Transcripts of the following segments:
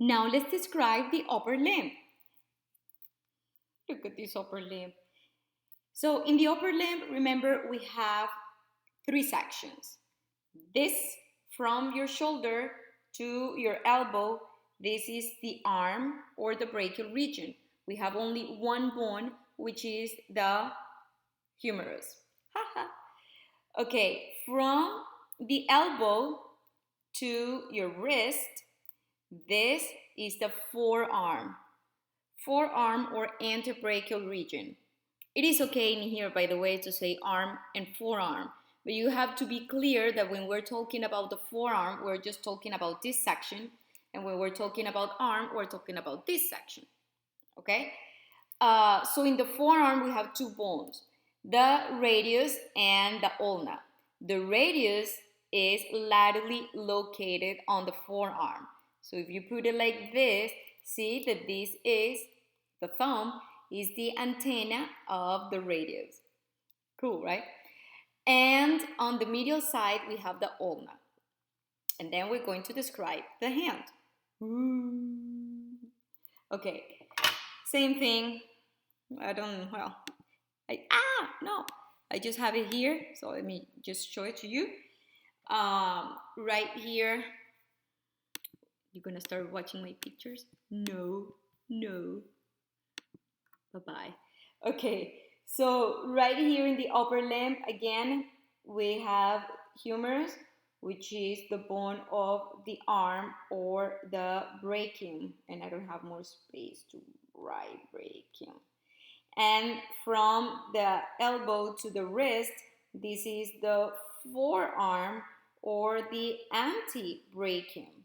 Now let's describe the upper limb. Look at this upper limb. So in the upper limb, remember we have three sections. This from your shoulder to your elbow, this is the arm or the brachial region. We have only one bone, which is the humerus. Okay, from the elbow to your wrist, this is the forearm or antebrachial region. It is okay in here, by the way, to say arm and forearm, but you have to be clear that when we're talking about the forearm, we're just talking about this section, and when we're talking about arm, we're talking about this section, okay? So in the forearm, we have two bones, the radius and the ulna. The radius is laterally located on the forearm. So if you put it like this, see that this is the thumb, is the antenna of the radius. Cool, right? And on the medial side, we have the ulna. And then we're going to describe the hand. Okay, same thing. I just have it here. So let me just show it to you. Right here. You're gonna start watching my pictures? No. Bye-bye. Okay, so right here in the upper limb, again, we have humerus, which is the bone of the arm or the brachium. And I don't have more space to write brachium. And from the elbow to the wrist, this is the forearm or the antebrachium.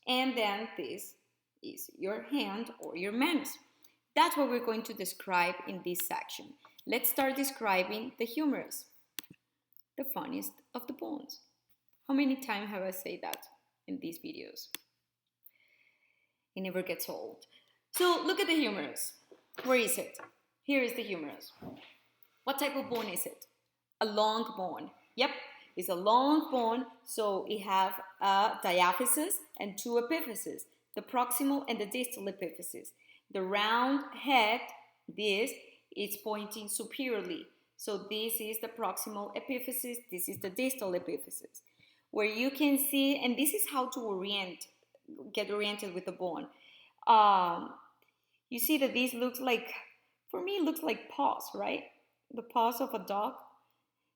And then this is your hand or your manus. That's what we're going to describe in this section. Let's start describing the humerus, the funniest of the bones. How many times have I said that in these videos? It never gets old. So look at the humerus. Where is it? Here is the humerus. What type of bone is it? A long bone. Yep, it's a long bone, so it have a diaphysis and two epiphyses, the proximal and the distal epiphysis. The round head, this is pointing superiorly. So this is the proximal epiphysis, this is the distal epiphysis. Where you can see, and this is how to get oriented with the bone. You see that this looks like, for me, it looks like paws, right? The paws of a dog.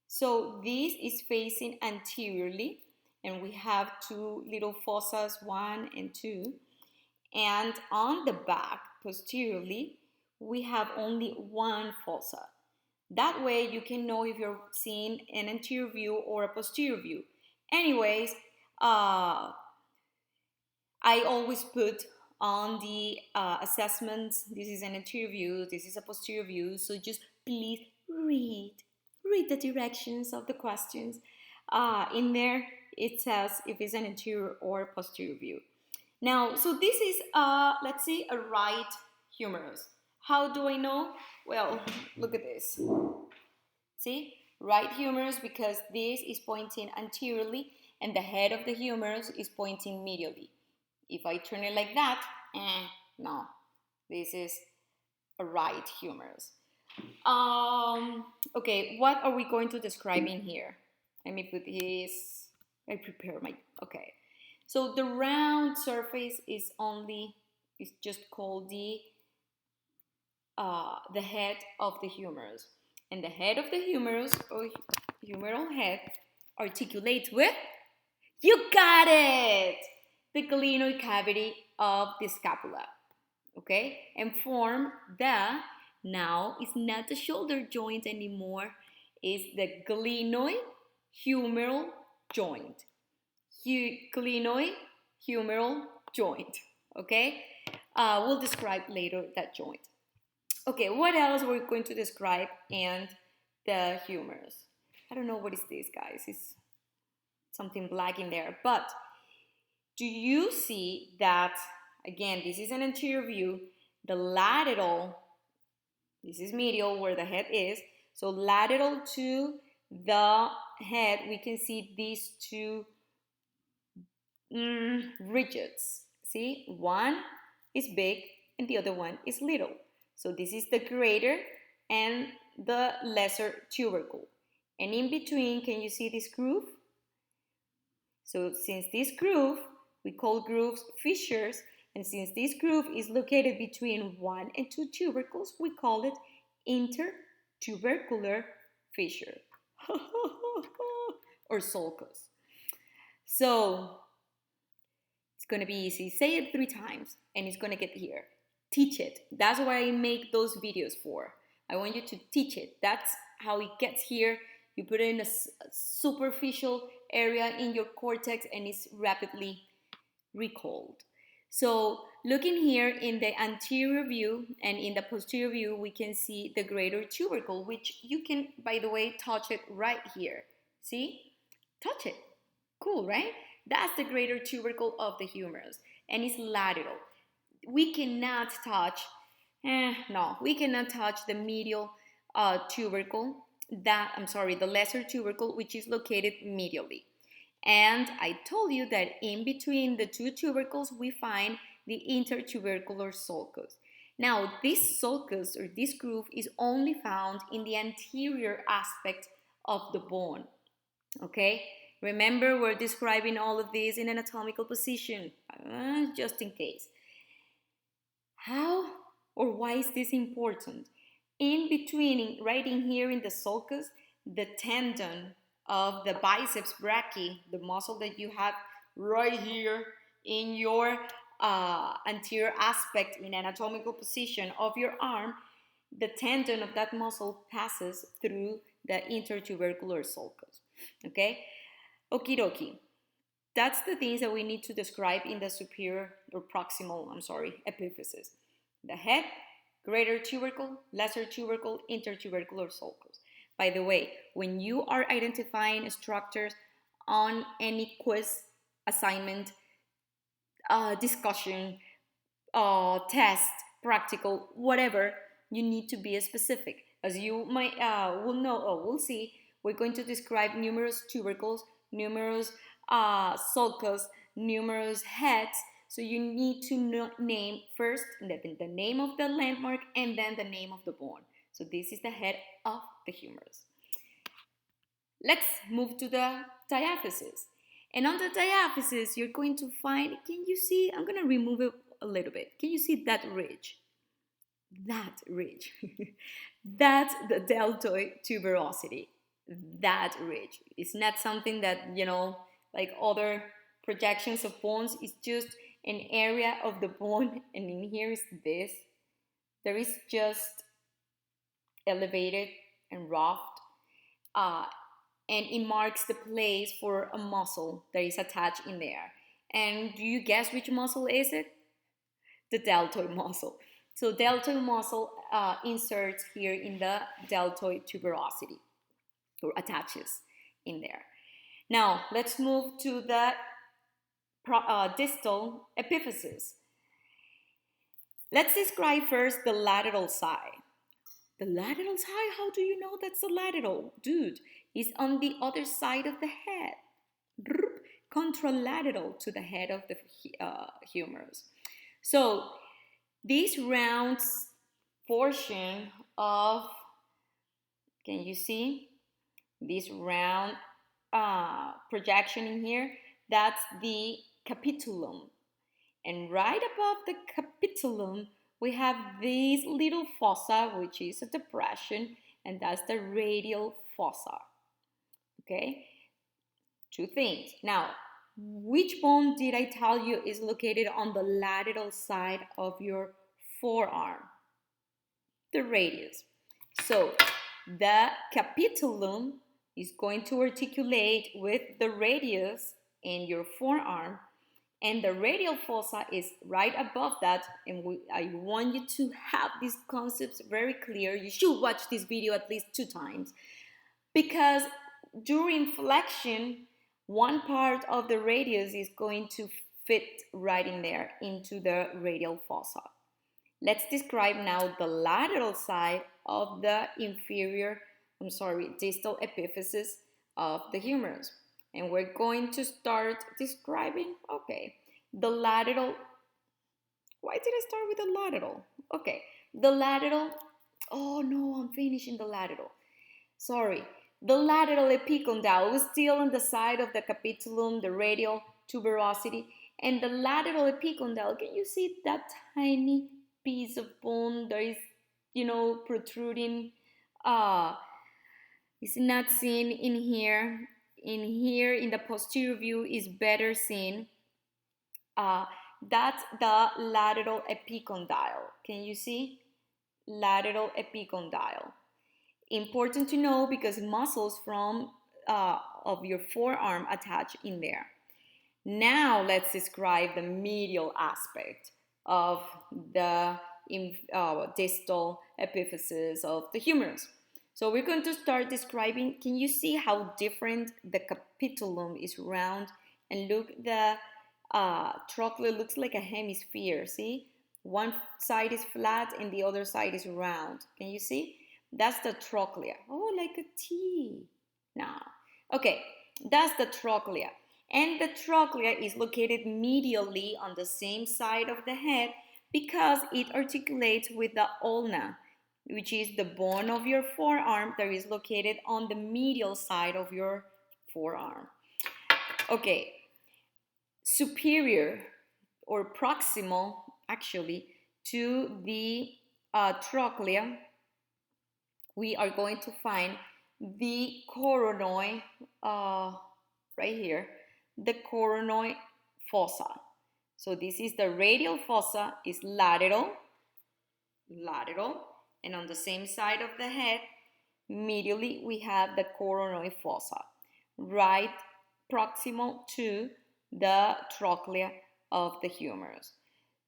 So this is facing anteriorly, and we have two little fossas, 1 and 2. And on the back, posteriorly, we have only one fossa. That way you can know if you're seeing an anterior view or a posterior view. Anyways, I always put on the assessments, this is an anterior view, this is a posterior view, so just please read the directions of the questions. In there, it says if it's an anterior or posterior view. Now, so this is, let's see, a right humerus. How do I know? Well, look at this. See, right humerus, because this is pointing anteriorly and the head of the humerus is pointing medially. If I turn it like that, no, this is a right humerus. Okay, what are we going to describe in here? Let me put this, I prepare my, okay. So the round surface is just called the head of the humerus. And the head of the humerus, or humeral head, articulates with, you got it, the glenoid cavity of the scapula, okay? And form the, now it's not the shoulder joint anymore, it's the glenoid humeral joint. Glenoid humeral joint, okay? We'll describe later that joint. Okay, what else we're going to describe and the humerus? I don't know what is this, guys. It's something black in there. But do you see that, again, this is an anterior view, the lateral, this is medial where the head is, so lateral to the head, we can see these two ridges. See, one is big and the other one is little. So this is the greater and the lesser tubercle. And in between, can you see this groove? So since this groove, we call grooves fissures, and since this groove is located between 1 and 2 tubercles, we call it intertubercular fissure or sulcus. So it's going to be easy. Say it 3 times and it's going to get here. Teach it. That's what I make those videos for. I want you to teach it. That's how it gets here. You put it in a superficial area in your cortex and it's rapidly recalled. So looking here in the anterior view and in the posterior view, we can see the greater tubercle, which you can, by the way, touch it right here. See? Touch it. Cool, right? That's the greater tubercle of the humerus, and it's lateral. We cannot touch, we cannot touch the medial tubercle, the lesser tubercle, which is located medially. And I told you that in between the 2 tubercles, we find the intertubercular sulcus. Now, this sulcus or this groove is only found in the anterior aspect of the bone. Okay? Remember, we're describing all of this in anatomical position, just in case. How or why is this important? In between, right in here in the sulcus, the tendon of the biceps brachii, the muscle that you have right here in your anterior aspect in anatomical position of your arm, the tendon of that muscle passes through the intertubercular sulcus. Okay? Okie dokie. That's the things that we need to describe in the superior or proximal, epiphysis. The head, greater tubercle, lesser tubercle, intertubercular sulcus. By the way, when you are identifying structures on any quiz, assignment, discussion, test, practical, whatever, you need to be specific. As you might will see, we're going to describe numerous tubercles, numerous sulcus, numerous heads. So you need to name first the name of the landmark and then the name of the bone. So this is the head of the humerus. Let's move to the diaphysis. And on the diaphysis, you're going to find, can you see, I'm going to remove it a little bit. Can you see that ridge? That ridge. That's the deltoid tuberosity. That ridge. It's not something that, like other projections of bones. It's just an area of the bone, and in here is this. There is just elevated and roughed, and it marks the place for a muscle that is attached in there. And do you guess which muscle is it? The deltoid muscle. So deltoid muscle inserts here in the deltoid tuberosity, or attaches in there. Now, let's move to the distal epiphysis. Let's describe first the lateral side. The lateral side? How do you know that's the lateral? Dude, it's on the other side of the head. Contralateral to the head of the humerus. So, this round portion of, can you see? This round projection in here, that's the capitulum. And right above the capitulum, we have this little fossa, which is a depression, and that's the radial fossa. Okay? 2 things. Now, which bone did I tell you is located on the lateral side of your forearm? The radius. So, the capitulum is going to articulate with the radius in your forearm, and the radial fossa is right above that. And I want you to have these concepts very clear. You should watch this video at least 2 times, because during flexion, one part of the radius is going to fit right in there into the radial fossa. Let's describe now the lateral side of the distal epiphysis of the humerus. And we're going to start describing, the lateral Why did I start with the lateral? Okay, the lateral. Oh no, I'm finishing the lateral. Sorry. The lateral epicondyle was still on the side of the capitulum, the radial tuberosity, and the lateral epicondyle. Can you see that tiny piece of bone that is, protruding? It's not seen in here. In here, in the posterior view, is better seen. Uh, that's the lateral epicondyle. Can you see? Lateral epicondyle. Important to know because muscles from of your forearm attach in there. Now let's describe the medial aspect of the distal epiphysis of the humerus. So we're going to start describing. Can you see how different the capitulum is round? And look, the trochlea looks like a hemisphere. See, one side is flat and the other side is round. Can you see? That's the trochlea. Oh, like a T. Now, okay, that's the trochlea. And the trochlea is located medially on the same side of the head because it articulates with the ulna, which is the bone of your forearm that is located on the medial side of your forearm. Okay, superior or proximal actually to the trochlea, we are going to find the coronoid right here, the coronoid fossa. So this is the radial fossa, is lateral, and on the same side of the head, medially we have the coronoid fossa, right proximal to the trochlea of the humerus.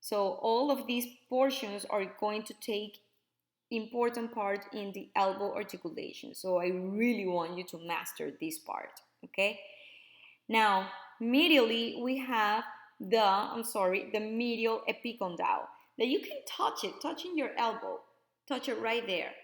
So all of these portions are going to take important part in the elbow articulation. So I really want you to master this part, okay? Now, medially, we have the medial epicondyle. That you can touch it, touching your elbow. Touch it right there.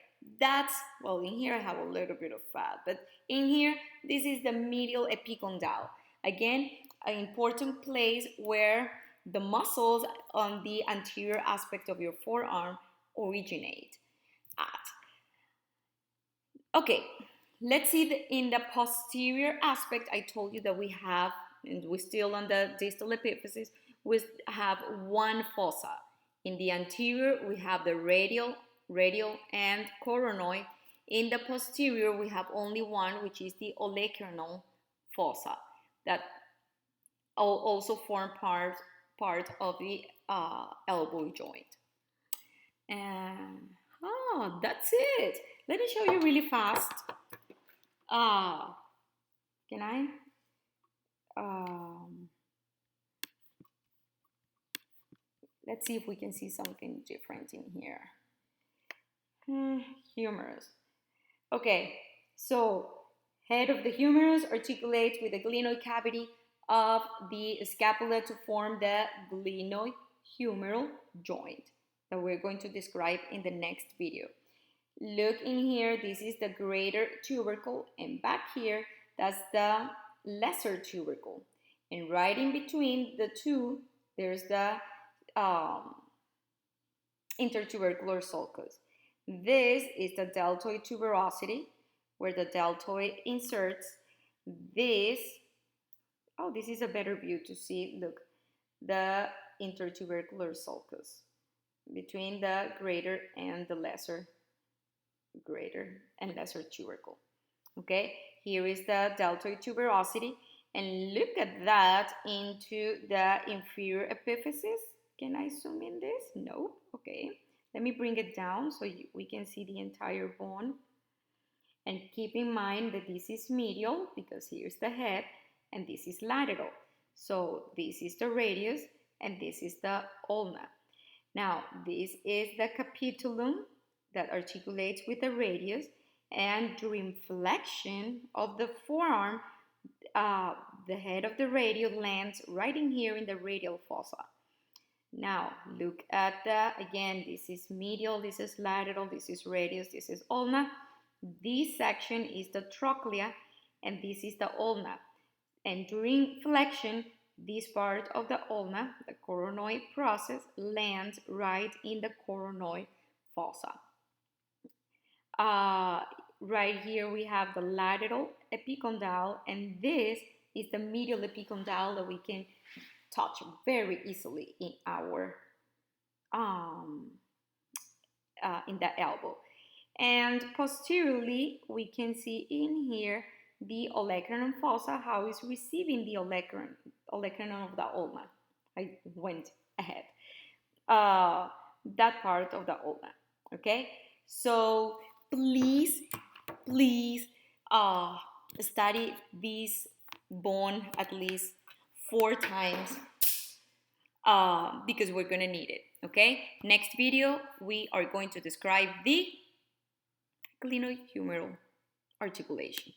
That's, well, in here I have a little bit of fat, but in here, this is the medial epicondyle. Again, an important place where the muscles on the anterior aspect of your forearm originate at. Okay, let's see in the posterior aspect. I told you that we have, and we're still on the distal epiphysis, we have one fossa. In the anterior, we have the radial and coronoid. In the posterior, we have only one, which is the olecranon fossa, that also form part of the elbow joint. And that's it. Let me show you really fast. Can I? Let's see if we can see something different in here. Humerus. Okay, so head of the humerus articulates with the glenoid cavity of the scapula to form the glenohumeral joint that we're going to describe in the next video. Look in here, this is the greater tubercle, and back here, that's the lesser tubercle. And right in between the two, there's the intertubercular sulcus. This is the deltoid tuberosity, where the deltoid inserts. This is a better view to see, look, the intertubercular sulcus between the greater and the lesser tubercle. Okay, here is the deltoid tuberosity, and look at that into the inferior epiphysis. Can I zoom in this? No. Okay, let me bring it down so we can see the entire bone. And keep in mind that this is medial because here's the head, and this is lateral. So this is the radius and this is the ulna. Now, this is the capitulum that articulates with the radius, and during flexion of the forearm, the head of the radial lands right in here in the radial fossa. Now, look at again, this is medial, this is lateral, this is radius, this is ulna. This section is the trochlea, and this is the ulna. And during flexion, this part of the ulna, the coronoid process, lands right in the coronoid fossa. Right here we have the lateral epicondyle, and this is the medial epicondyle that we can touch very easily in our in the elbow. And posteriorly, we can see in here the olecranon fossa, how it's receiving the olecranon of the ulna. I went ahead. That part of the ulna. Okay, so please study this bone at least 4 times because we're gonna need it. Okay, next video we are going to describe the glenohumeral articulation.